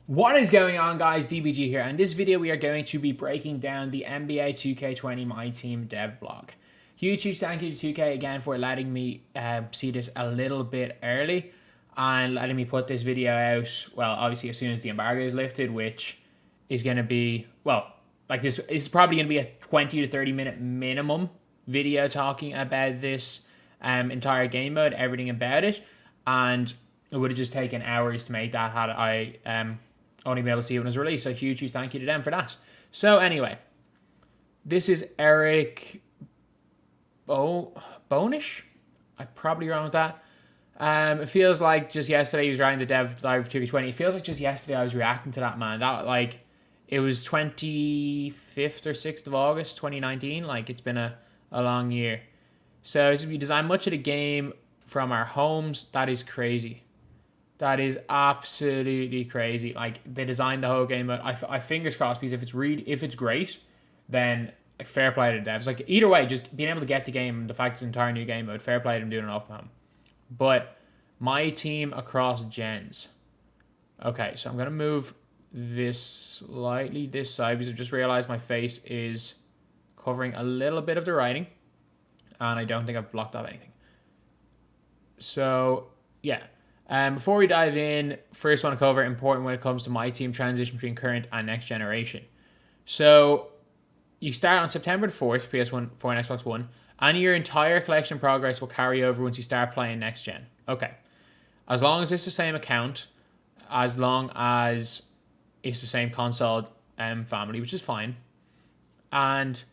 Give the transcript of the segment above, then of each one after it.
What is going on, guys? DBG here, and in this video we are going to be breaking down the NBA 2K20 My Team dev blog. Huge thank you to 2K again for letting me see this a little bit early and letting me put this video out, well, obviously as soon as the embargo is lifted, which is going to be, well, like this is probably going to be a 20 to 30 minute minimum video talking about this entire game mode, everything about it, and it would have just taken hours to make that had I only be able to see it when it was released. So huge thank you to them for that. So anyway, this is Eric Bonish. I'm probably wrong with that. It feels like just yesterday he was writing the dev live 2K20. It feels like just yesterday I was reacting to that, man. That like it was 25th or 6th of August 2019. Like it's been a long year. So we designed much of the game from our homes. That is crazy. That is absolutely crazy. Like they designed the whole game, but I fingers crossed, because if it's great, then like, fair play to the devs. Like either way, just being able to get the game, the fact it's an entire new game mode, fair play to them doing it off them. But my team across gens. Okay, so I'm gonna move this slightly this side because I've just realized my face is covering a little bit of the writing, and I don't think I've blocked off anything. So yeah. Before we dive in, first want to cover important when it comes to my team transition between current and next generation. So you start on September the 4th, PS1, 4 and Xbox One, and your entire collection progress will carry over once you start playing next gen. Okay. As long as it's the same account, as long as it's the same console family, which is fine. And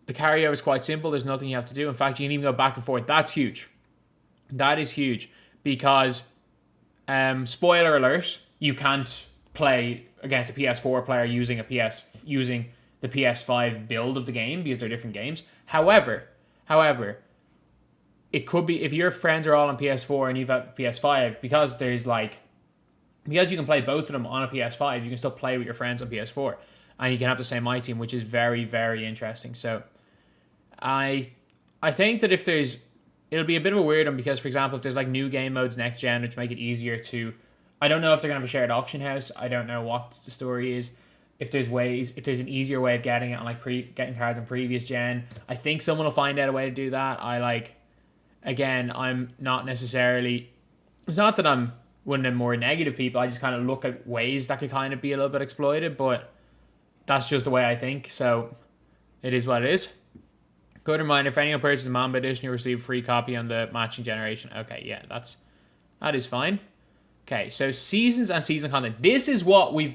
the carryover is quite simple. There's nothing you have to do. In fact, you can even go back and forth. That's huge. That is huge. Because, spoiler alert, you can't play against a PS4 player using the PS5 build of the game because they're different games. However, it could be if your friends are all on PS4 and you've got PS5, because you can play both of them on a PS5, you can still play with your friends on PS4, and you can have the same My Team, which is very, very interesting. So, I think that it'll be a bit of a weird one because, for example, if there's like new game modes next gen, which make it easier to, I don't know if they're gonna have a shared auction house. I don't know what the story is. If there's an easier way of getting it on getting cards in previous gen, I think someone will find out a way to do that. I'm not necessarily. It's not that I'm one of the more negative people. I just kind of look at ways that could kind of be a little bit exploited, but that's just the way I think. So it is what it is. Good reminder, if anyone purchases the Mamba edition, you'll receive a free copy on the matching generation. Okay, yeah, that is fine. Okay, so seasons and season content. This is what we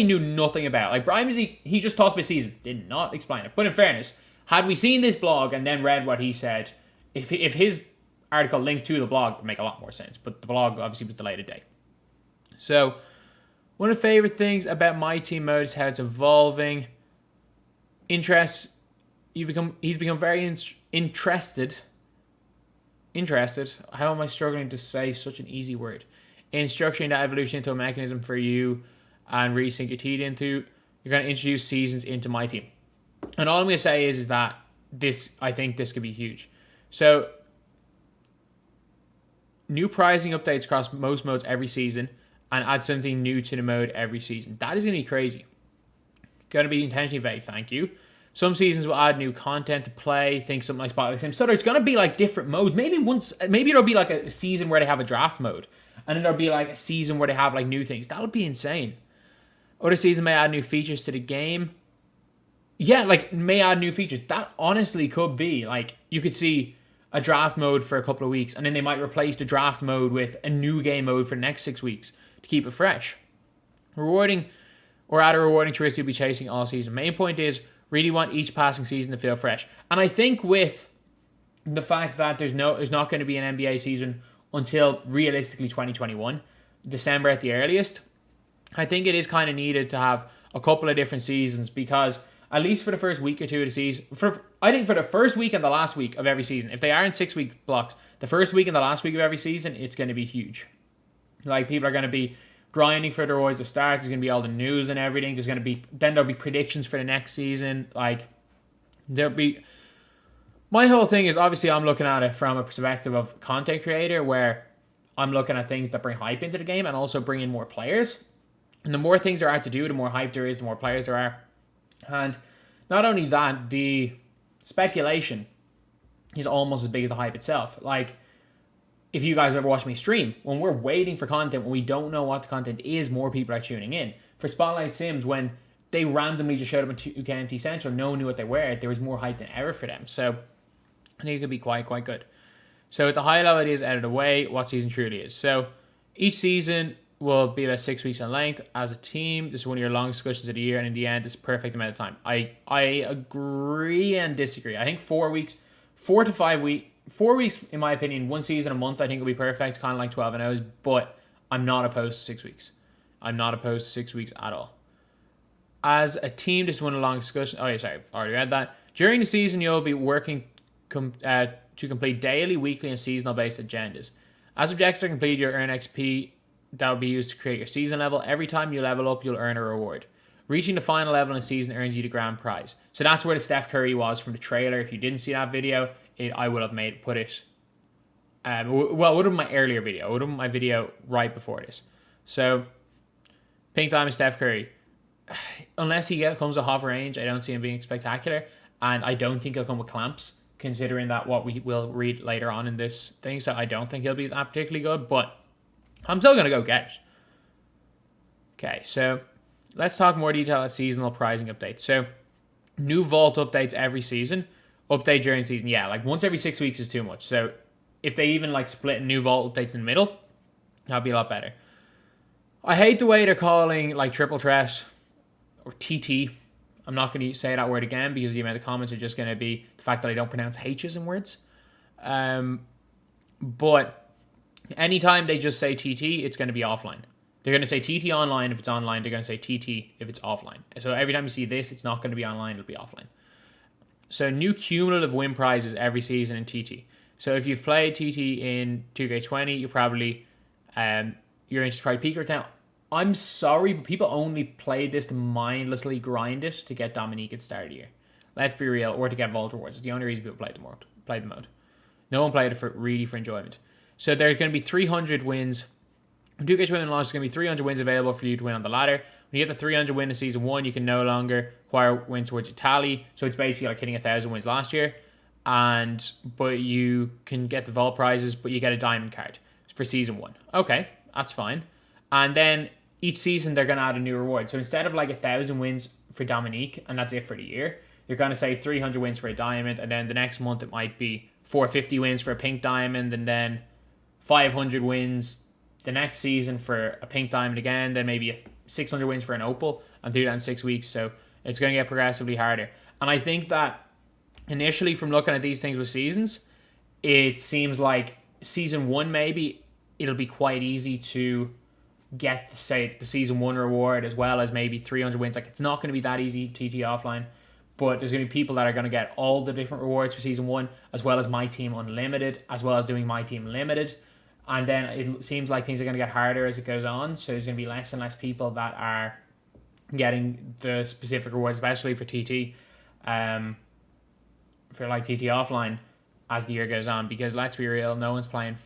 knew nothing about. Like Brian he just talked about season, did not explain it. But in fairness, had we seen this blog and then read what he said, if his article linked to the blog, it would make a lot more sense. But the blog obviously was delayed a day. So one of the favorite things about My Team mode is how it's evolving. He's become very interested. How am I struggling to say such an easy word? In structuring that evolution into a mechanism for you and really sink your teeth into. You're going to introduce seasons into My Team. And all I'm going to say is that I think this could be huge. So, new pricing updates across most modes every season and add something new to the mode every season. That is going to be crazy. Going to be intentionally vague, thank you. Some seasons will add new content to play. Think something like Spotlight Sim. So there's going to be like different modes. Maybe there'll be like a season where they have a draft mode. And then there'll be like a season where they have like new things. That would be insane. Other season may add new features to the game. Yeah, like may add new features. That honestly could be. Like you could see a draft mode for a couple of weeks. And then they might replace the draft mode with a new game mode for the next 6 weeks to keep it fresh. Rewarding or add a rewarding tourist you'll be chasing all season. Main point is, really want each passing season to feel fresh. And I think with the fact that there's not going to be an NBA season until realistically 2021, December at the earliest, I think it is kind of needed to have a couple of different seasons, because at least for the first week or two of the season, I think for the first week and the last week of every season, if they are in 6-week blocks, the first week and the last week of every season, it's going to be huge. Like people are going to be grinding for the rewards to start. There's going to be all the news and everything. There'll be predictions for the next season. Like my whole thing is, obviously I'm looking at it from a perspective of content creator, where I'm looking at things that bring hype into the game and also bring in more players. And the more things there are to do, the more hype there is, the more players there are. And not only that, the speculation is almost as big as the hype itself. Like, if you guys ever watch me stream, when we're waiting for content, when we don't know what the content is, more people are tuning in. For Spotlight Sims, when they randomly just showed up on 2KMT Central, no one knew what they were, there was more hype than ever for them. So I think it could be quite good. So with the high level ideas out of the way, what season truly is. So each season will be about 6 weeks in length. As a team, this is one of your longest discussions of the year, and in the end, it's a perfect amount of time. I agree and disagree. I think 4 weeks, 4 to 5 weeks, 4 weeks, in my opinion, one season a month, I think will be perfect, kind of like 12 and O's, but I'm not opposed to 6 weeks. I'm not opposed to 6 weeks at all. As a team, this is one of the long discussions. Oh, yeah, sorry, I've already read that. During the season, you'll be working to complete daily, weekly, and seasonal based agendas. As objectives are completed, you'll earn XP that will be used to create your season level. Every time you level up, you'll earn a reward. Reaching the final level in a season earns you the grand prize. So that's where the Steph Curry was from the trailer. If you didn't see that video, I would have put it. Well, it would have been my earlier video. It would have been my video right before this. So, Pink Diamond Steph Curry. Unless he comes with half range, I don't see him being spectacular. And I don't think he'll come with clamps, considering that what we will read later on in this thing. So I don't think he'll be that particularly good. But I'm still going to go get it. Okay, so let's talk more detail about seasonal pricing updates. So, new vault updates every season. Update during season. Yeah, like once every 6 weeks is too much. So if they even like split new vault updates in the middle, that'd be a lot better. I hate the way they're calling like triple threat or TT. I'm not going to say that word again because the amount of comments are just going to be the fact that I don't pronounce H's in words. But anytime they just say TT, it's going to be offline. They're going to say TT online if it's online. They're going to say TT if it's offline. So every time you see this, it's not going to be online. It'll be offline. So new cumulative win prizes every season in TT. So if you've played TT in 2K20, you're probably your interest probably peak right now. I'm sorry, but people only played this to mindlessly grind it to get Dominique at the start of the year. Let's be real, or to get Vault rewards. It's the only reason people played the mode. No one played it for enjoyment. So there are going to be 300 wins. When 2K20 launch, there's going to be 300 wins available for you to win on the ladder. When you get the 300 win in season 1, you can no longer acquire wins towards your tally. So it's basically like hitting 1,000 wins last year. But you can get the vault prizes, but you get a diamond card for season 1. Okay, that's fine. And then each season they're going to add a new reward. So instead of like 1,000 wins for Dominique, and that's it for the year, they're going to say 300 wins for a diamond, and then the next month it might be 450 wins for a pink diamond, and then 500 wins the next season for a pink diamond again, then maybe 600 wins for an opal, and do that in 6 weeks. So it's going to get progressively harder. And I think that initially, from looking at these things with seasons, it seems like season 1 maybe it'll be quite easy to get, say, the season 1 reward as well as maybe 300 wins. Like, it's not going to be that easy TT offline, but there's going to be people that are going to get all the different rewards for season 1, as well as My Team Unlimited, as well as doing My Team Limited. And then it seems like things are going to get harder as it goes on. So there's going to be less and less people that are getting the specific rewards, especially for TT, for like TT offline as the year goes on. Because let's be real, no one's playing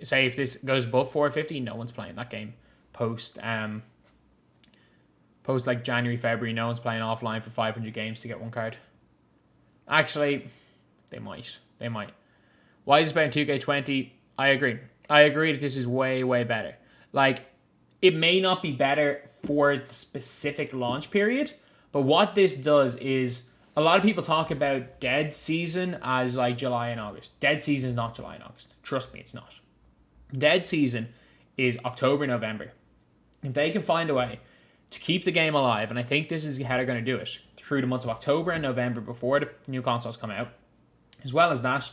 say if this goes above 450, no one's playing that game post like January, February. No one's playing offline for 500 games to get one card. Actually, they might. Why is it better in 2K20? I agree that this is way, way better. Like, it may not be better for the specific launch period, but what this does is, a lot of people talk about dead season as like July and August. Dead season is not July and August. Trust me, it's not. Dead season is October, November. If they can find a way to keep the game alive, and I think this is how they're going to do it, through the months of October and November before the new consoles come out, as well as that,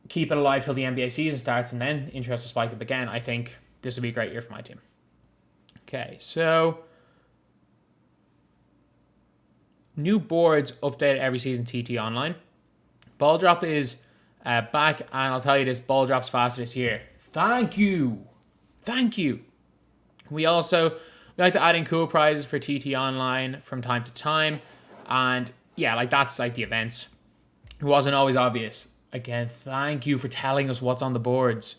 keep it alive till the NBA season starts, and then interest will spike up again. I think this will be a great year for my team. Okay, so new boards updated every season TT Online. Ball drop is back, and I'll tell you this, ball drop's faster this year. Thank you. We like to add in cool prizes for TT Online from time to time, and yeah, like that's like the events. It wasn't always obvious. Again, thank you for telling us what's on the boards.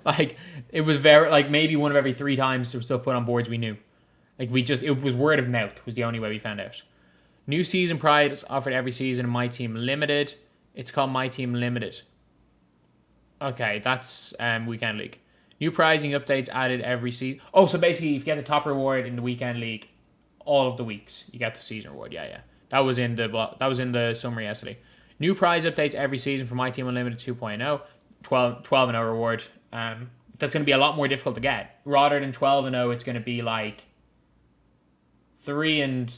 Like, it was very, like, maybe one of every 3 times there was stuff put on boards we knew. Like, it was word of mouth was the only way we found out. New season prize offered every season in My Team Limited. It's called My Team Limited. Okay, that's Weekend League. New prizing updates added every season. Oh, so basically, if you get the top reward in the Weekend League, all of the weeks you get the season reward. Yeah. That was in the summary yesterday. New prize updates every season for My Team Unlimited 2.0. 12-0 reward. That's going to be a lot more difficult to get. Rather than 12-0, it's going to be like 3-0,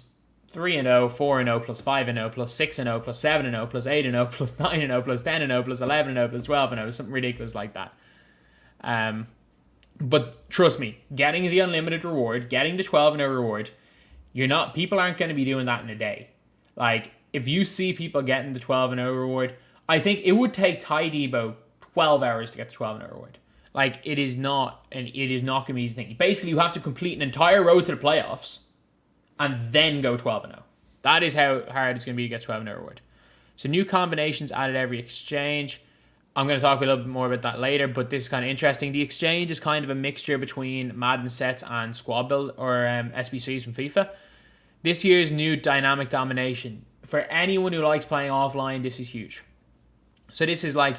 4-0, plus 5-0, plus 6-0, plus 7-0, plus 8-0, plus 9-0, plus 10-0, plus 11-0, plus 12-0, something ridiculous like that. But trust me, getting the unlimited reward, getting the 12-0 reward, people aren't going to be doing that in a day. Like, if you see people getting the 12-0 reward, I think it would take Ty Debo 12 hours to get the 12-0 reward. Like, it is not going to be an easy thing. Basically, you have to complete an entire road to the playoffs and then go 12-0. That is how hard it's going to be to get 12-0 reward. So new combinations added every exchange. I'm going to talk a little bit more about that later, but this is kind of interesting. The exchange is kind of a mixture between Madden sets and squad build or SBCs from FIFA. This year's new dynamic domination. For anyone who likes playing offline, this is huge. So this is like,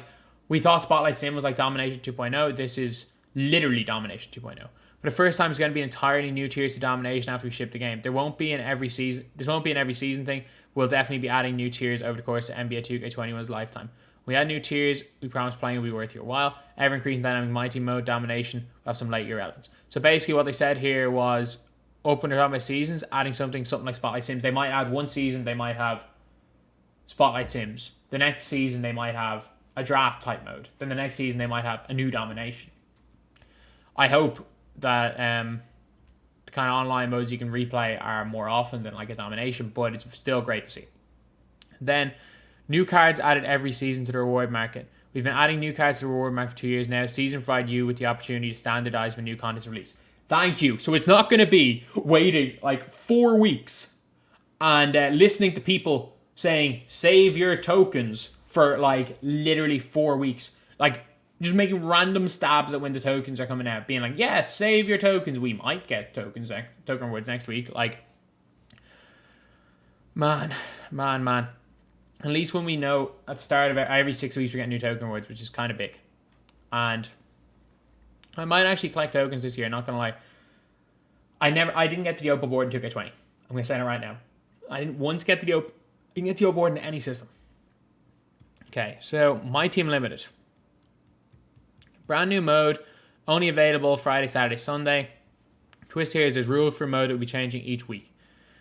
we thought Spotlight Sim was like Domination 2.0. This is literally Domination 2.0. For the first time, it's going to be entirely new tiers to Domination after we ship the game. There won't be an every season. This won't be an every season thing. We'll definitely be adding new tiers over the course of NBA 2K21's lifetime. We add new tiers. We promise playing will be worth your while. Ever increasing dynamic My Team mode, Domination will have some late year relevance. So basically, what they said here was, open it up by seasons, adding something like Spotlight Sims. They might add one season. They might have Spotlight Sims. The next season, they might have a draft type mode. Then the next season, they might have a new Domination. I hope that the kind of online modes you can replay are more often than like a Domination, but it's still great to see. Then, new cards added every season to the reward market. We've been adding new cards to the reward market for 2 years now. Season provide you with the opportunity to standardize when new content is released. Thank you. So it's not going to be waiting like 4 weeks and listening to people saying, save your tokens for like literally 4 weeks. Like, just making random stabs at when the tokens are coming out. Being like, yeah, save your tokens. We might get token rewards next week. Like, man. At least when we know at the start of every 6 weeks we're getting new token rewards, which is kind of big. And I might actually collect tokens this year, not gonna lie. I didn't get to the Opal board in 2K20. I'm gonna say it right now. I didn't once get to the Opal. You can get the Opal board in any system. Okay, so My Team Limited. Brand new mode, only available Friday, Saturday, Sunday. Twist here is there's rules for mode that will be changing each week.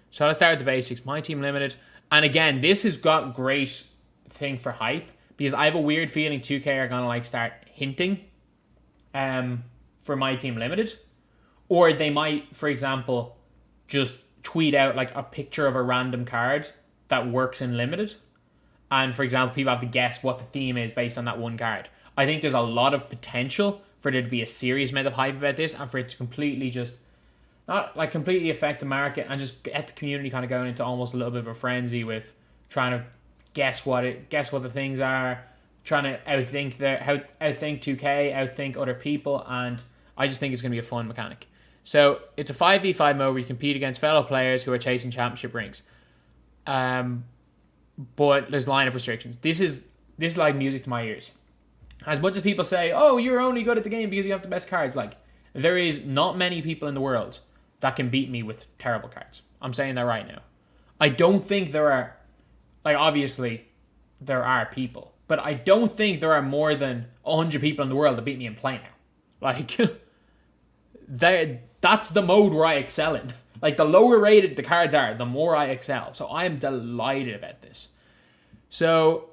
So let's start with the basics. My Team Limited. And again, this has got great thing for hype because I have a weird feeling 2K are going to like start hinting for My Team Limited. Or they might, for example, just tweet out like a picture of a random card that works in Limited. And for example, people have to guess what the theme is based on that one card. I think there's a lot of potential for there to be a serious amount of hype about this and for it to completely just not like completely affect the market and just get the community kind of going into almost a little bit of a frenzy with trying to guess what the things are, trying to outthink 2K, outthink other people, and I just think it's going to be a fun mechanic. So it's a 5v5 mode where you compete against fellow players who are chasing championship rings. But there's lineup restrictions. This is like music to my ears. As much as people say, oh, you're only good at the game because you have the best cards, like, there is not many people in the world that can beat me with terrible cards. I'm saying that right now. I don't think there are, like, obviously, there are people, but I don't think there are more than 100 people in the world that beat me in play now. Like, that's the mode where I excel in. Like, the lower rated the cards are, the more I excel. So I am delighted about this. So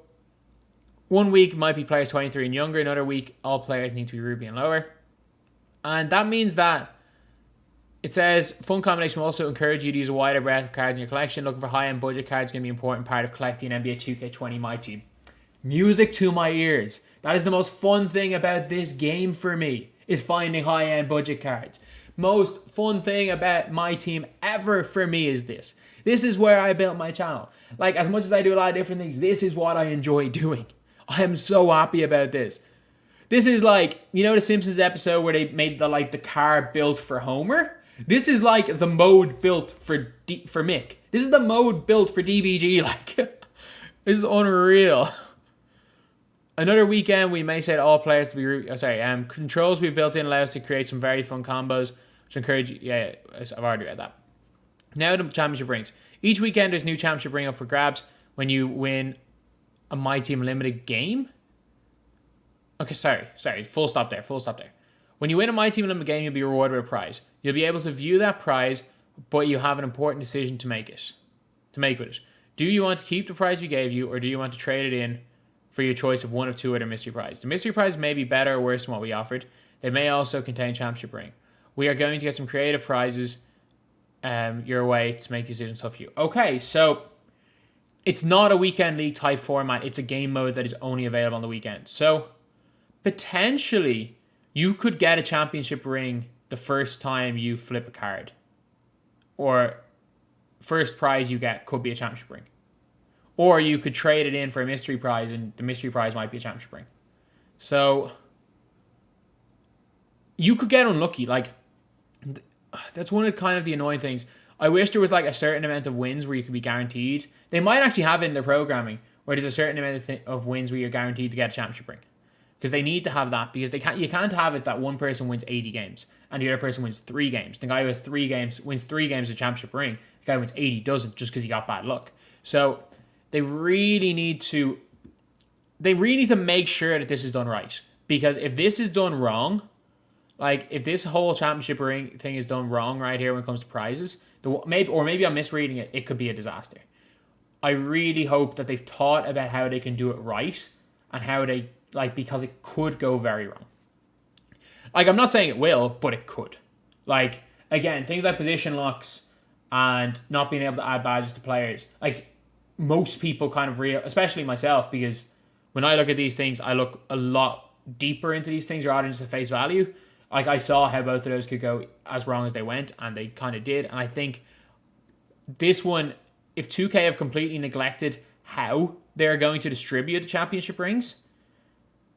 1 week might be players 23 and younger. Another week, all players need to be Ruby and lower. And that means that it says, fun combination will also encourage you to use a wider breadth of cards in your collection. Looking for high-end budget cards is going to be an important part of collecting NBA 2K20 My Team. Music to my ears. That is the most fun thing about this game for me, is finding high-end budget cards. Most fun thing about My Team ever for me is this. This is where I built my channel. Like, as much as I do a lot of different things, this is what I enjoy doing. I am so happy about this. This is like, you know the Simpsons episode where they made the car built for Homer? This is like the mode built for Mick. This is the mode built for DBG. Like, this is unreal. Another weekend, we may set all players to be... controls we've built in allow us to create some very fun combos, which encourage... Yeah, I've already read that. Now the championship rings. Each weekend, there's new championship ring up for grabs when you win a My Team Limited game. Okay, sorry. Full stop there. When you win a My Team Limited game, you'll be rewarded with a prize. You'll be able to view that prize, but you have an important decision to make with it. Do you want to keep the prize we gave you, or do you want to trade it in for your choice of one of two other mystery prizes? The mystery prize may be better or worse than what we offered. They may also contain championship ring. We are going to get some creative prizes your way to make decisions tough for you. Okay, so it's not a weekend league type format. It's a game mode that is only available on the weekend. So potentially you could get a championship ring the first time you flip a card. Or first prize you get could be a championship ring. Or you could trade it in for a mystery prize, and the mystery prize might be a championship ring. So you could get unlucky. Like, that's one of kind of the annoying things. I wish there was like a certain amount of wins where you could be guaranteed. They might actually have it in their programming where there's a certain amount of wins where you're guaranteed to get a championship ring. Because they need to have that, because you can't have it that one person wins 80 games and the other person wins 3 games. The guy who has 3 games wins 3 games of championship ring. The guy who wins 80 doesn't, just because he got bad luck. So they really need to make sure that this is done right. Because if this is done wrong, like if this whole championship ring thing is done wrong right here when it comes to prizes, maybe I'm misreading it, it could be a disaster. I really hope that they've thought about how they can do it right and how they, like, because it could go very wrong. Like, I'm not saying it will, but it could. Like, again, things like position locks and not being able to add badges to players. Like, most people kind of especially myself, because when I look at these things, I look a lot deeper into these things rather than just the face value. Like, I saw how both of those could go as wrong as they went, and they kind of did. And I think this one, if 2K have completely neglected how they're going to distribute the championship rings,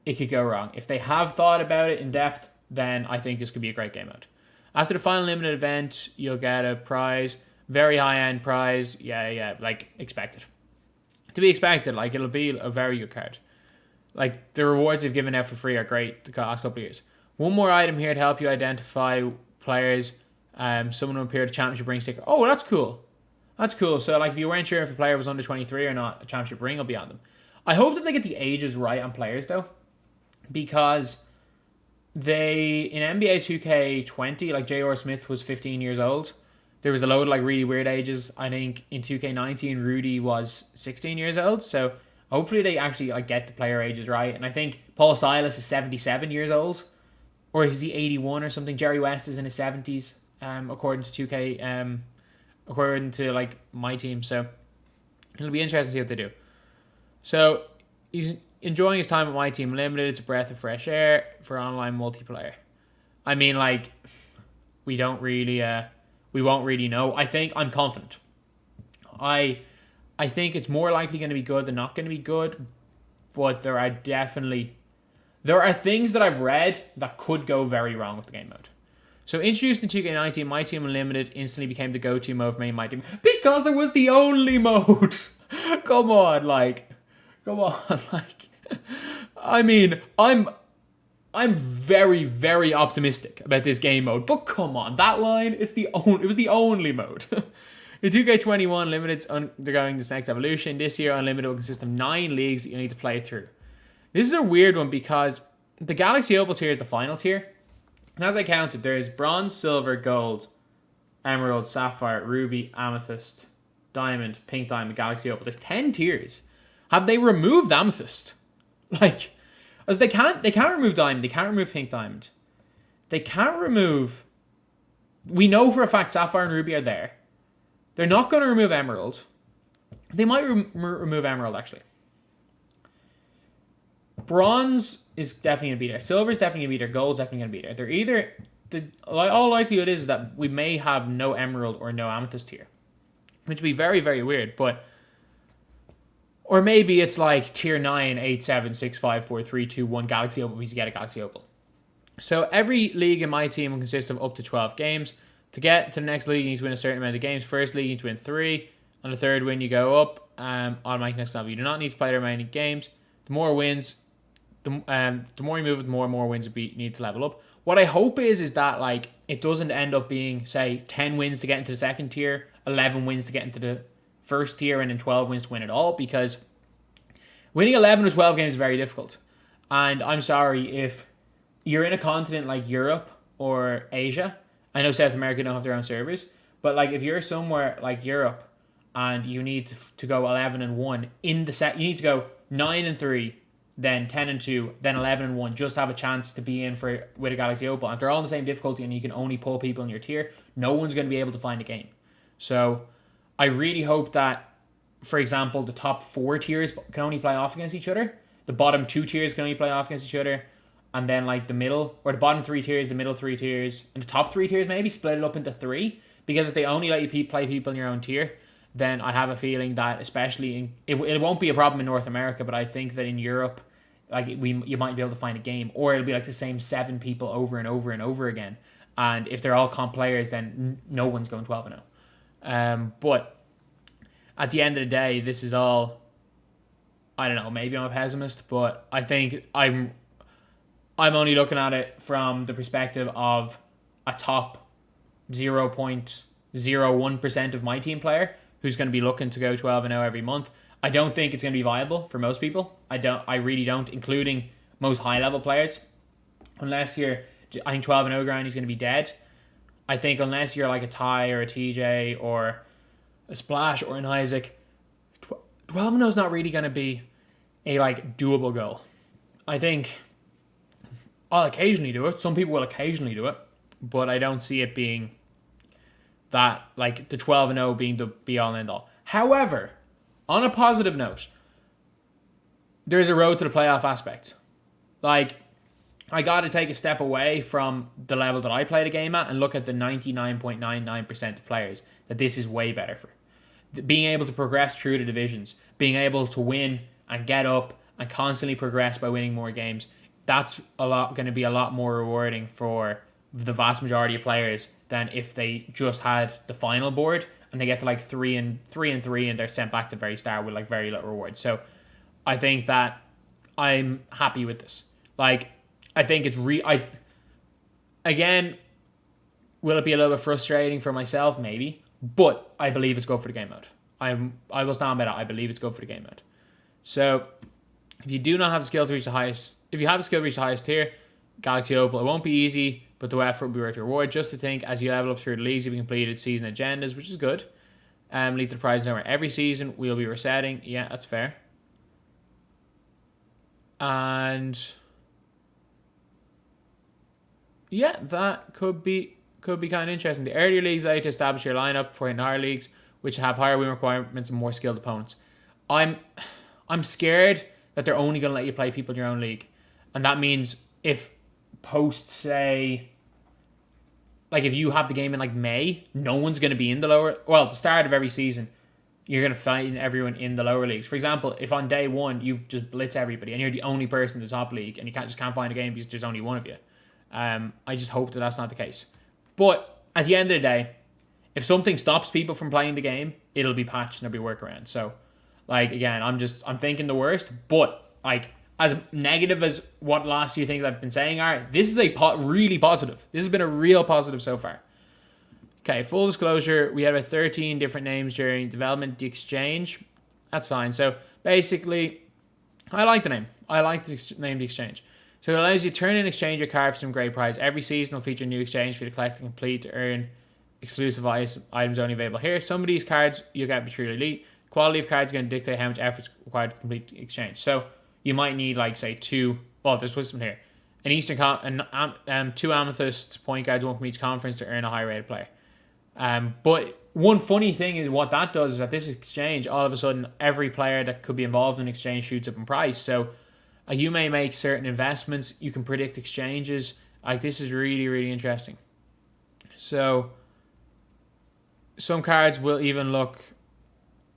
it could go wrong. If they have thought about it in depth, then I think this could be a great game mode. After the final limited event, you'll get a prize. Very high-end prize. Yeah, like, expected. To be expected, like, it'll be a very good card. Like, the rewards they've given out for free are great the last couple of years. One more item here to help you identify players. Someone will appear at a championship ring sticker. Oh, that's cool. That's cool. So, like, if you weren't sure if a player was under 23 or not, a championship ring will be on them. I hope that they get the ages right on players, though. Because in NBA 2K20, like, J.R. Smith was 15 years old. There was a load of, like, really weird ages. I think in 2K19, Rudy was 16 years old. So, hopefully they actually, like, get the player ages right. And I think Paul Silas is 77 years old. Or is he 81 or something? Jerry West is in his 70s, according to 2K, according to, like, my team. So it'll be interesting to see what they do. So he's enjoying his time at My Team Limited. It's a breath of fresh air for online multiplayer. I mean, like, we won't really know. I'm confident. I think it's more likely going to be good than not going to be good. But there are things that I've read that could go very wrong with the game mode. So introduced in 2K19, My Team Unlimited instantly became the go-to mode for My Team because it was the only mode. Come on. I mean, I'm very, very optimistic about this game mode, but come on, that line is it was the only mode. In 2K21, Unlimited's undergoing this next evolution. This year, Unlimited will consist of 9 leagues that you need to play through. This is a weird one because the Galaxy Opal tier is the final tier. And as I counted, there's Bronze, Silver, Gold, Emerald, Sapphire, Ruby, Amethyst, Diamond, Pink Diamond, Galaxy Opal. There's 10 tiers. Have they removed Amethyst? Like, as they can't remove Diamond. They can't remove Pink Diamond. They can't remove... We know for a fact Sapphire and Ruby are there. They're not going to remove Emerald. They might remove Emerald, actually. Bronze is definitely going to be there. Silver is definitely going to be there. Gold is definitely going to be there. They're either... all likelihood is that we may have no Emerald or no Amethyst here. Which would be very, very weird. But Or maybe it's like tier 9, 8, 7, 6, 5, 4, 3, 2, 1 Galaxy Opal means you get a Galaxy Opal. So every league in my team will consist of up to 12 games. To get to the next league, you need to win a certain amount of games. First league, you need to win 3. On the third win, you go up. Automatic next level. You do not need to play the remaining games. The more wins, the more you move, the more wins you need to level up. What I hope is that like it doesn't end up being, say, 10 wins to get into the second tier, 11 wins to get into the first tier, and then 12 wins to win it all, because winning 11 or 12 games is very difficult. And I'm sorry, if you're in a continent like Europe or Asia, I know South America don't have their own servers, but like if you're somewhere like Europe and you need to go 11-1 in the set, you need to go 9-3, then 10-2, then 11-1, just to have a chance to be in for with a Galaxy Opal. And if they're all in the same difficulty and you can only pull people in your tier, no one's going to be able to find a game. So I really hope that, for example, the top 4 tiers can only play off against each other. The bottom 2 tiers can only play off against each other. And then like the middle, or the bottom 3 tiers, the middle 3 tiers, and the top 3 tiers maybe split it up into 3. Because if they only let you play people in your own tier, then I have a feeling that especially it won't be a problem in North America, but I think that in Europe, like you might be able to find a game, or it'll be like the same 7 people over and over and over again. And if they're all comp players, then no one's going 12-0. But at the end of the day, this is all, I don't know, maybe I'm a pessimist, but I think I'm only looking at it from the perspective of a top 0.01% of my team player who's going to be looking to go 12-0 every month. I don't think it's going to be viable for most people. I really don't, including most high level players. Unless you're, I think 12-0 grind is going to be dead. I think unless you're like a Ty or a TJ or a Splash or an Isaac, 12-0 is not really going to be a like doable goal. I think I'll occasionally do it. Some people will occasionally do it, but I don't see it being that, like the 12-0 being the be all and end all. However, on a positive note, there's a road to the playoff aspect. Like, I got to take a step away from the level that I play the game at and look at the 99.99% of players that this is way better for. Being able to progress through the divisions, being able to win and get up and constantly progress by winning more games, that's going to be a lot more rewarding for the vast majority of players than if they just had the final board and they get to like 3-3 and they're sent back to the very start with like very little reward. So I think that I'm happy with this. Like, I think it's again, will it be a little bit frustrating for myself? Maybe, but I believe it's good for the game mode. I will stand by that. I believe it's good for the game mode. So if you do not have the skill to reach the highest, if you have the skill to reach the highest tier, Galaxy Opal, it won't be easy, but the effort will be worth the reward. Just to think, as you level up through the leagues, you've completed season agendas, which is good. Lead to the prize number every season. We'll be resetting. Yeah, that's fair. And yeah, that could be kind of interesting. The earlier leagues allow you to establish your lineup for in higher leagues, which have higher win requirements and more skilled opponents. I'm scared that they're only going to let you play people in your own league, and that means if post, say, like if you have the game in like May, no one's going to be in the lower. Well, at the start of every season, you're going to find everyone in the lower leagues. For example, if on day 1 you just blitz everybody and you're the only person in the top league and you can't find a game because there's only one of you. I just hope that that's not the case. But at the end of the day, if something stops people from playing the game, it'll be patched and there'll be workaround. So, like, again, I'm thinking the worst. But like, as negative as what last few things I've been saying are, this is a really positive. This has been a real positive so far. Okay, full disclosure, we had about 13 different names during development. The Exchange, that's fine. So basically, I like the name. I like the name, The Exchange. So it allows you to turn in exchange your card for some great prize. Every season will feature a new exchange for you to collect and complete to earn exclusive items only available here. Some of these cards you'll get be truly elite. Quality of cards is going to dictate how much effort is required to complete the exchange. So you might need, like, say, 2. Well, there's wisdom here. An Eastern 2 Amethyst point guards, 1 from each conference to earn a high rated player. But one funny thing is what that does is that this exchange, all of a sudden, every player that could be involved in exchange shoots up in price. So you may make certain investments. You can predict exchanges. Like, this is really, really interesting. So some cards will even look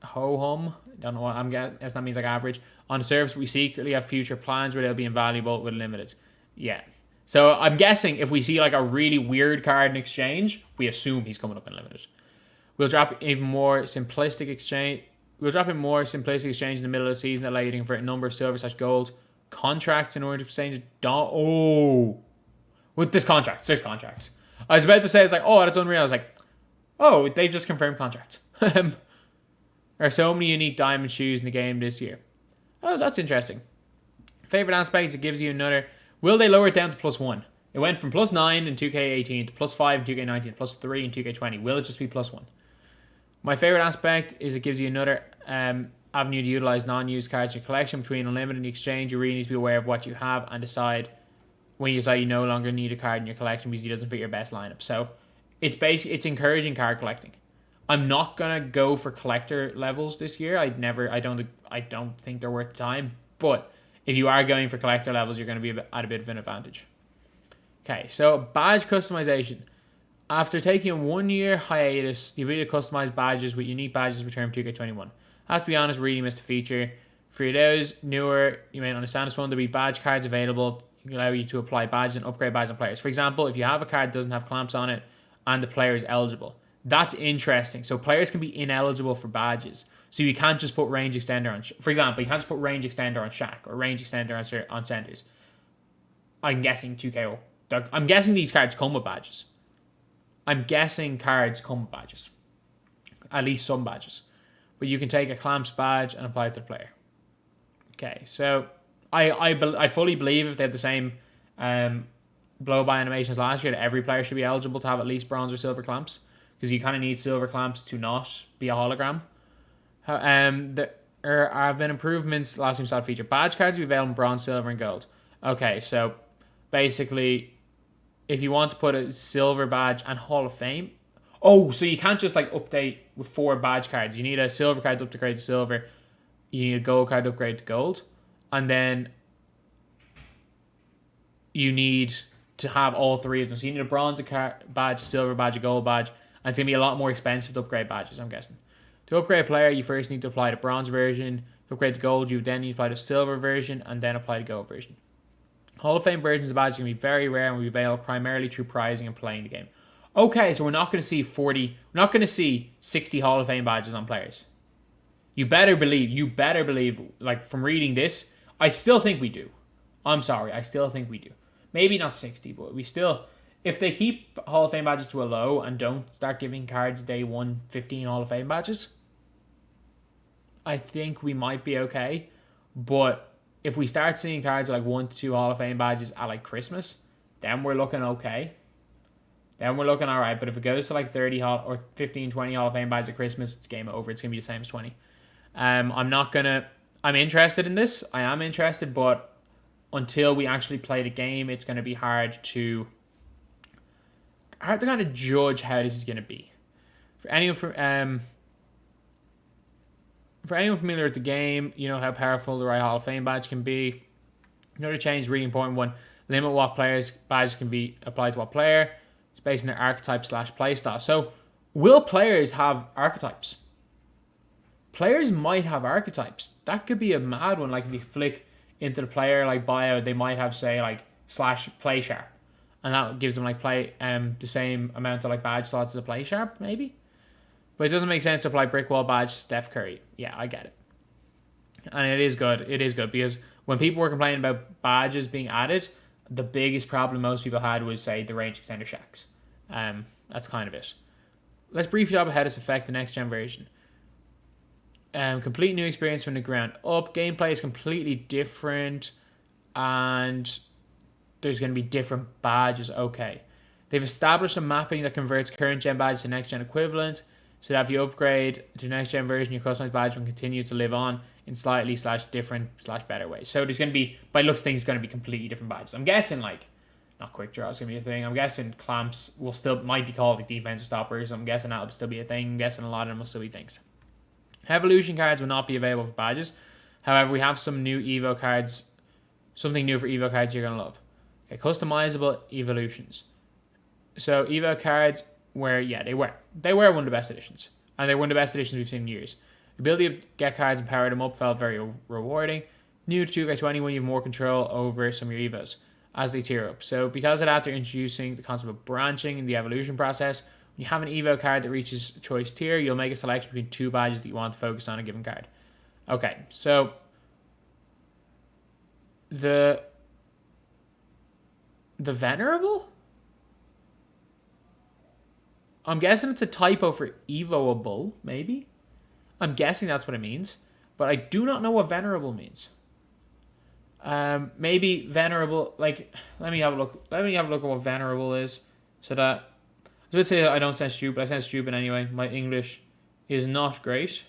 ho-hum. Don't know what I'm guessing. That means like average. On the surface, we secretly have future plans where they'll be invaluable with limited. Yeah. So I'm guessing if we see like a really weird card in exchange, we assume he's coming up in limited. We'll drop even more simplistic exchange. We'll drop in more simplistic exchange in the middle of the season, allowing you to convert a number of silver/gold contracts in order to exchange. With this contract, 6 contracts. I was about to say, it's like, oh, that's unreal. I was like, oh, they've just confirmed contracts. There are so many unique diamond shoes in the game this year. Oh, that's interesting. Favorite aspects, it gives you another. Will they lower it down to +1? It went from +9 in 2K18 to +5 in 2K19, +3 in 2K20. Will it just be +1? My favorite aspect is it gives you another avenue to utilize non-used cards in your collection. Between unlimited and exchange, you really need to be aware of what you have and decide when you decide you no longer need a card in your collection because it doesn't fit your best lineup. So it's basically, it's encouraging card collecting. I'm not gonna go for collector levels this year. I don't think they're worth the time. But if you are going for collector levels, you're going to be at a bit of an advantage. Okay, so badge customization. After taking a 1-year hiatus, the ability to customize badges with unique badges returned 2K21. I have to be honest, really missed the feature. For those newer, you may not understand this one, there'll be badge cards available. It allow you to apply badges and upgrade badges on players. For example, if you have a card that doesn't have clamps on it and the player is eligible. That's interesting. So players can be ineligible for badges. So you can't just put range extender on... For example, you can't just put range extender on Shaq or range extender on centers. I'm guessing 2K. I'm guessing these cards come with badges. I'm guessing cards come with badges. At least some badges. But you can take a clamps badge and apply it to the player. Okay, so I fully believe if they have the same blow-by animations last year, that every player should be eligible to have at least bronze or silver clamps. Because you kind of need silver clamps to not be a hologram. There have been improvements last team style feature. Badge cards will be available in bronze, silver, and gold. Okay, so basically, if you want to put a silver badge and Hall of Fame, oh, so you can't just like update with 4 badge cards. You need a silver card to upgrade to silver. You need a gold card to upgrade to gold, and then you need to have all 3 of them. So you need a bronze badge, a silver badge, a gold badge, and it's gonna be a lot more expensive to upgrade badges, I'm guessing. To upgrade a player, you first need to apply the bronze version. To upgrade to gold, you then need to apply the silver version and then apply the gold version. Hall of Fame versions of badges are going to be very rare and will be available primarily through prizing and playing the game. Okay, so we're not going to see 40, we're not going to see 60 Hall of Fame badges on players. You better believe, like from reading this, I still think we do. I'm sorry, I still think we do. Maybe not 60, but we still, if they keep Hall of Fame badges to a low and don't start giving cards day 1, 15 Hall of Fame badges, I think we might be okay. But if we start seeing cards like 1 to 2 Hall of Fame badges at like Christmas, then we're looking okay. Then we're looking all right. But if it goes to like 30 or 15, 20 Hall of Fame badges at Christmas, it's game over. It's going to be the same as 20. I'm interested in this. I am interested, but until we actually play the game, it's going to be hard to kind of judge how this is going to be. For anyone familiar with the game, you know how powerful the right Hall of Fame badge can be. Another change, really important one, limit what players' badges can be applied to what player. It's based on their archetype / playstyle. So, will players have archetypes? Players might have archetypes. That could be a mad one. Like if you flick into the player like bio, they might have say like /play sharp, and that gives them like play the same amount of like badge slots as a play sharp maybe. But it doesn't make sense to apply brick wall badge to Steph Curry. Yeah, I get it. And it is good. It is good because when people were complaining about badges being added, the biggest problem most people had was, say, the range extender Shaqs. That's kind of it. Let's briefly talk about how this affects the next gen version. Complete new experience from the ground up. Gameplay is completely different, and there's going to be different badges. Okay. They've established a mapping that converts current gen badges to next gen equivalent. So that if you upgrade to the next gen version, your customized badge will continue to live on in slightly /different /better ways. So there's going to be, by looks things, going to be completely different badges. I'm guessing like, not quick draw is going to be a thing. I'm guessing clamps might be called like defensive stoppers. I'm guessing that'll still be a thing. I'm guessing a lot of them will still be things. Evolution cards will not be available for badges. However, we have some new Evo cards, something new for Evo cards you're going to love. Okay, customizable evolutions. So Evo cards, they were one of the best editions. And they're one of the best editions we've seen in years. The ability to get cards and power them up felt very rewarding. New to 2K21, you have more control over some of your evos as they tier up. So because of that, they're introducing the concept of branching in the evolution process. When you have an evo card that reaches choice tier, you'll make a selection between two badges that you want to focus on a given card. Okay, so the Venerable? I'm guessing it's a typo for evoable, maybe? I'm guessing that's what it means, but I do not know what Venerable means. Maybe Venerable, like, let me have a look. Let me have a look at what Venerable is. So that, I would say I don't sound stupid. I sound stupid anyway. My English is not great.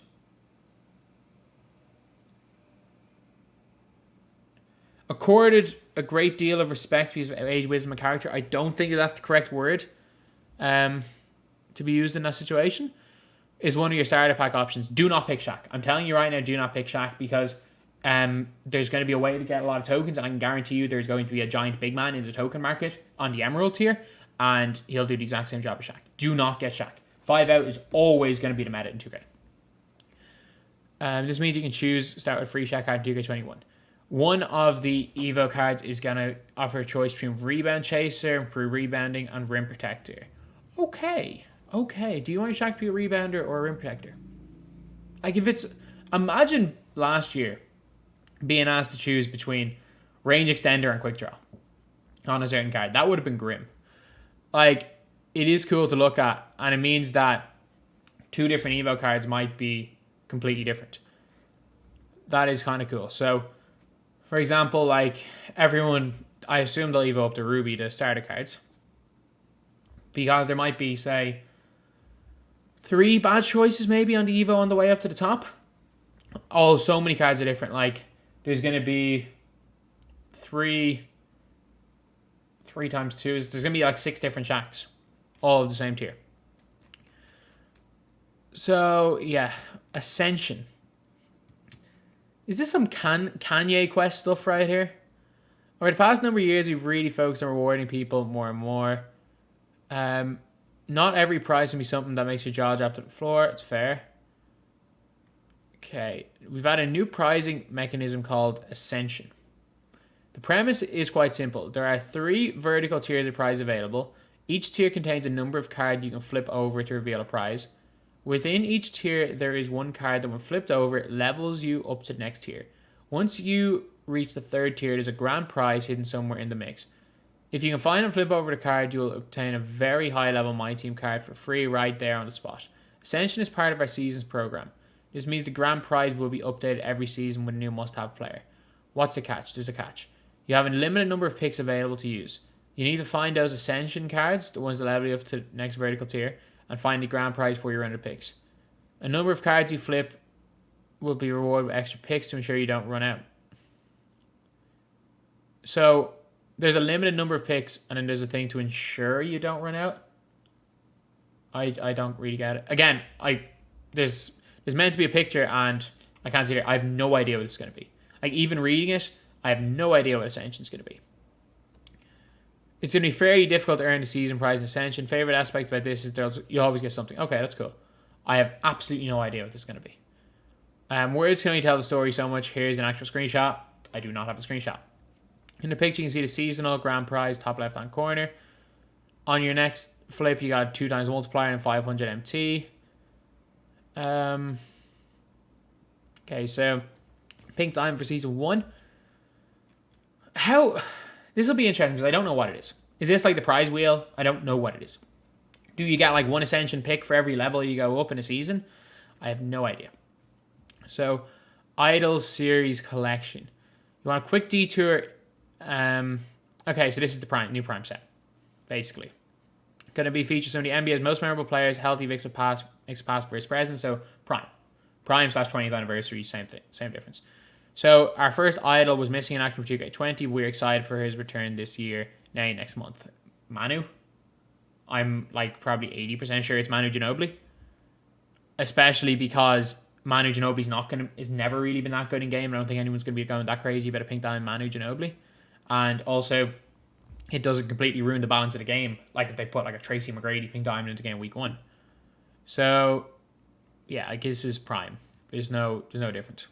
Accorded a great deal of respect because of age, wisdom, and character. I don't think that's the correct word to be used in that situation. Is one of your starter pack options. Do not pick Shaq. I'm telling you right now, do not pick Shaq because there's going to be a way to get a lot of tokens, and I can guarantee you there's going to be a giant big man in the token market on the Emerald tier, and he'll do the exact same job as Shaq. Do not get Shaq. 5 out is always going to be the meta in 2K. This means you can start with free Shaq card in 2K21. One of the Evo cards is going to offer a choice between Rebound Chaser, Improve Rebounding, and Rim Protector. Okay. Do you want your Shaq to be a Rebounder or a Rim Protector? Like, if it's... Imagine last year being asked to choose between Range Extender and Quick Draw on a certain card. That would have been grim. Like, it is cool to look at, and it means that two different Evo cards might be completely different. That is kind of cool. So... For example, like everyone, I assume they'll evo up to Ruby, the starter cards. Because there might be, say, 3 bad choices maybe on the evo on the way up to the top. Oh, so many cards are different. Like, there's going to be 3 times 2. There's going to be like 6 different Shaqs. All of the same tier. So, yeah. Ascension. Is this some Kanye Quest stuff right here? Over the past number of years, we've really focused on rewarding people more and more. Not every prize can be something that makes your jaw drop to the floor. It's fair. Okay. We've had a new pricing mechanism called Ascension. The premise is quite simple. There are 3 vertical tiers of prize available. Each tier contains a number of cards you can flip over to reveal a prize. Within each tier, there is one card that when flipped over, levels you up to the next tier. Once you reach the 3rd tier, there's a grand prize hidden somewhere in the mix. If you can find and flip over the card, you will obtain a very high level My Team card for free right there on the spot. Ascension is part of our season's program. This means the grand prize will be updated every season with a new must-have player. What's the catch? There's a catch. You have a limited number of picks available to use. You need to find those Ascension cards, the ones that level you up to the next vertical tier, and find the grand prize for your round of picks. A number of cards you flip will be rewarded with extra picks to ensure you don't run out. So there's a limited number of picks, and then there's a thing to ensure you don't run out. I don't really get it. Again, there's meant to be a picture, and I can't see it. I have no idea what it's going to be. Like, even reading it, I have no idea what Ascension's going to be. It's going to be fairly difficult to earn the season prize in Ascension. Favorite aspect about this is you always get something. Okay, that's cool. I have absolutely no idea what this is going to be. Words can only tell the story so much. Here's an actual screenshot. I do not have the screenshot. In the picture, you can see the seasonal grand prize, top left-hand corner. On your next flip, you got 2 times multiplier and 500 MT. Okay, so Pink Diamond for season 1. This will be interesting because I don't know what it is. Is this like the prize wheel? I don't know what it is. Do you get like 1 Ascension pick for every level you go up in a season? I have no idea. So, Idol Series Collection. You want a quick detour. Okay, so this is the new Prime set, basically. Going to be featured some of the NBA's most memorable players, healthy mix of past versus present. So, Prime / 20th anniversary, same thing, same difference. So our first idol was missing in action for 2K20. We're excited for his return this year, next month. Manu. I'm like probably 80% sure it's Manu Ginobili. Especially because Manu Ginobili's is never really been that good in game. I don't think anyone's going to be going that crazy about a Pink Diamond Manu Ginobili. And also, it doesn't completely ruin the balance of the game. Like if they put like a Tracy McGrady Pink Diamond into game week 1. So, yeah, I guess this is Prime. There's no different.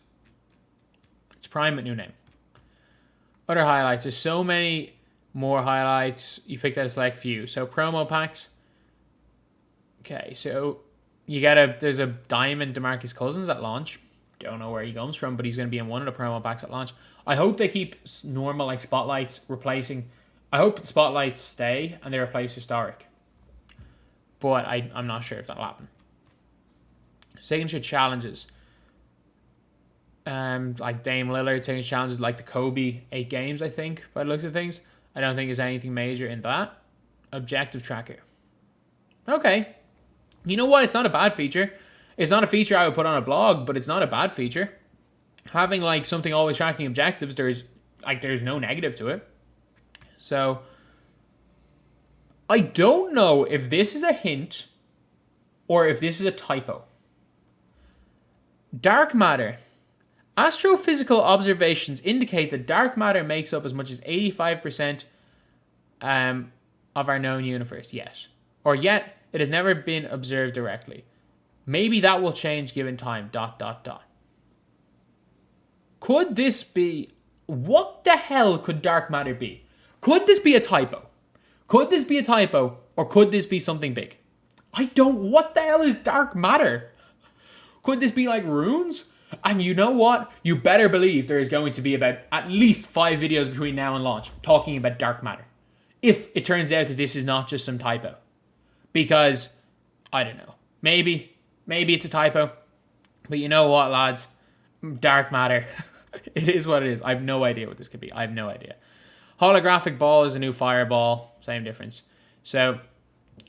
It's Prime with new name. Other highlights. There's so many more highlights. You picked out a select few. So promo packs. Okay, so there's a diamond DeMarcus Cousins at launch. Don't know where he comes from, but he's going to be in one of the promo packs at launch. I hope they keep normal like spotlights replacing. I hope the spotlights stay and they replace historic. But I'm not sure if that'll happen. Signature challenges. Like Dame Lillard signature challenges like the Kobe 8 games, I think, by the looks of things. I don't think there's anything major in that. Objective tracker. Okay. You know what? It's not a bad feature. It's not a feature I would put on a blog, but it's not a bad feature. Having like something always tracking objectives, there's no negative to it. So I don't know if this is a hint or if this is a typo. Dark matter. Astrophysical observations indicate that dark matter makes up as much as 85% of our known universe yet. Yet, it has never been observed directly. Maybe that will change given time, ... Could this be... What the hell could dark matter be? Could this be a typo? Could this be a typo? Or could this be something big? What the hell is dark matter? Could this be like runes? And you know what? You better believe there is going to be about at least 5 videos between now and launch talking about dark matter. If it turns out that this is not just some typo. Because, I don't know. Maybe it's a typo. But you know what, lads? Dark matter. It is what it is. I have no idea what this could be. I have no idea. Holographic ball is a new fireball. Same difference. So,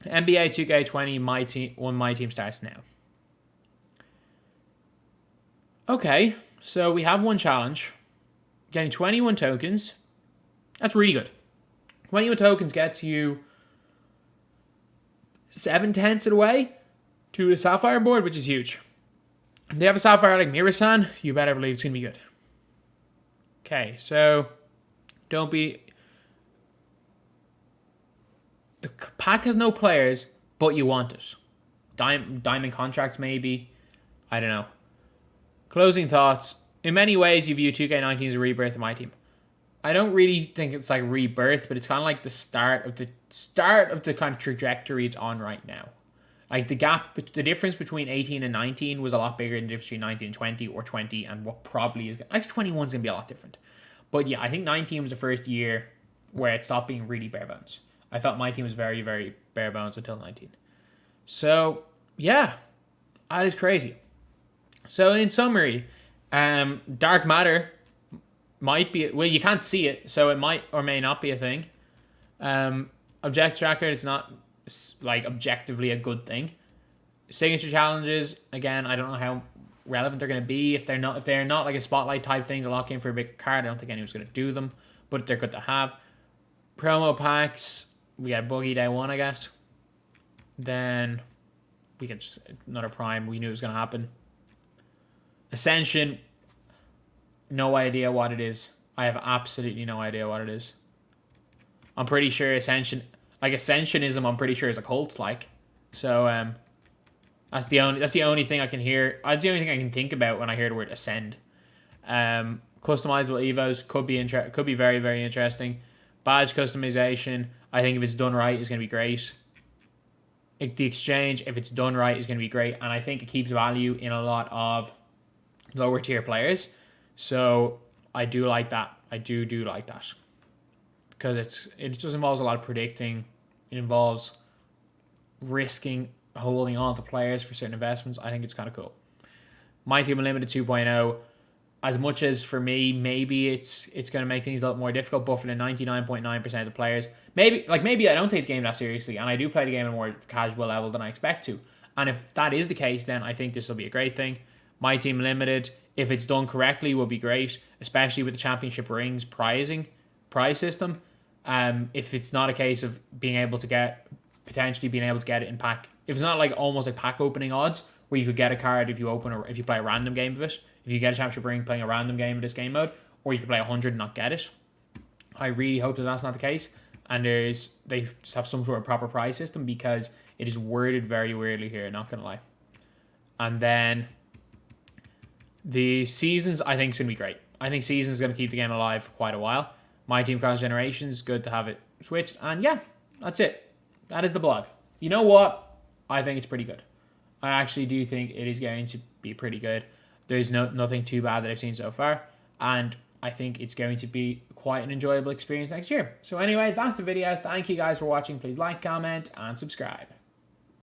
NBA 2K20, my team starts now. Okay, so we have one challenge. Getting 21 tokens. That's really good. 21 tokens gets you 7/10 of the way to the Sapphire board, which is huge. If they have a Sapphire like Mirasan, you better believe it's going to be good. Okay, so don't be... The pack has no players, but you want it. Diamond contracts, maybe. I don't know. Closing thoughts. In many ways, you view 2K19 as a rebirth of my team. I don't really think it's like rebirth, but it's kind of like the start of the kind of trajectory it's on right now. Like the difference between 18 and 19 was a lot bigger than the difference between 19 and 20 or 20 and what probably is... Actually, 21 is going to be a lot different. But yeah, I think 19 was the first year where it stopped being really bare bones. I felt my team was very, very bare bones until 19. So, yeah, that is crazy. So, in summary, dark matter might be... Well, you can't see it, so it might or may not be a thing. Objective tracker is not like objectively a good thing. Signature challenges, again, I don't know how relevant they're going to be. If they're not like a spotlight type thing to lock in for a big card, I don't think anyone's going to do them, but they're good to have. Promo packs, we got Boogie Day 1, I guess. Then we get just another Prime. We knew it was going to happen. Ascension, no idea what it is. I have absolutely no idea what it is. I'm pretty sure Ascensionism, I'm pretty sure is a cult, like. So, that's the only thing I can hear. That's the only thing I can think about when I hear the word ascend. Customizable evos could be very, very interesting. Badge customization, I think if it's done right, is going to be great. The exchange, if it's done right, is going to be great, and I think it keeps value in a lot of lower tier players. So I do like that. I do like that because it just involves a lot of predicting. It involves risking holding on to players for certain investments. I think it's kind of cool. My Team Unlimited 2.0, as much as for me, maybe it's going to make things a lot more difficult, but for the 99.9% of the players, maybe I don't take the game that seriously, and I do play the game at a more casual level than I expect to. And if that is the case, then I think this will be a great thing. My Team Limited, if it's done correctly, will be great, especially with the Championship Rings prize system. If it's not a case of potentially being able to get it in pack, if it's not like almost like pack opening odds where you could get a card if you play a random game of it, if you get a Championship Ring playing a random game of this game mode, or you could play 100 and not get it. I really hope that that's not the case, and they just have some sort of proper prize system, because it is worded very weirdly here, not gonna lie. And then The Seasons, I think, is going to be great. I think Seasons is going to keep the game alive for quite a while. My Team Cross Generations, good to have it switched. And yeah, that's it. That is the blog. You know what? I think it's pretty good. I actually do think it is going to be pretty good. There's nothing too bad that I've seen so far. And I think it's going to be quite an enjoyable experience next year. So anyway, that's the video. Thank you guys for watching. Please like, comment, and subscribe.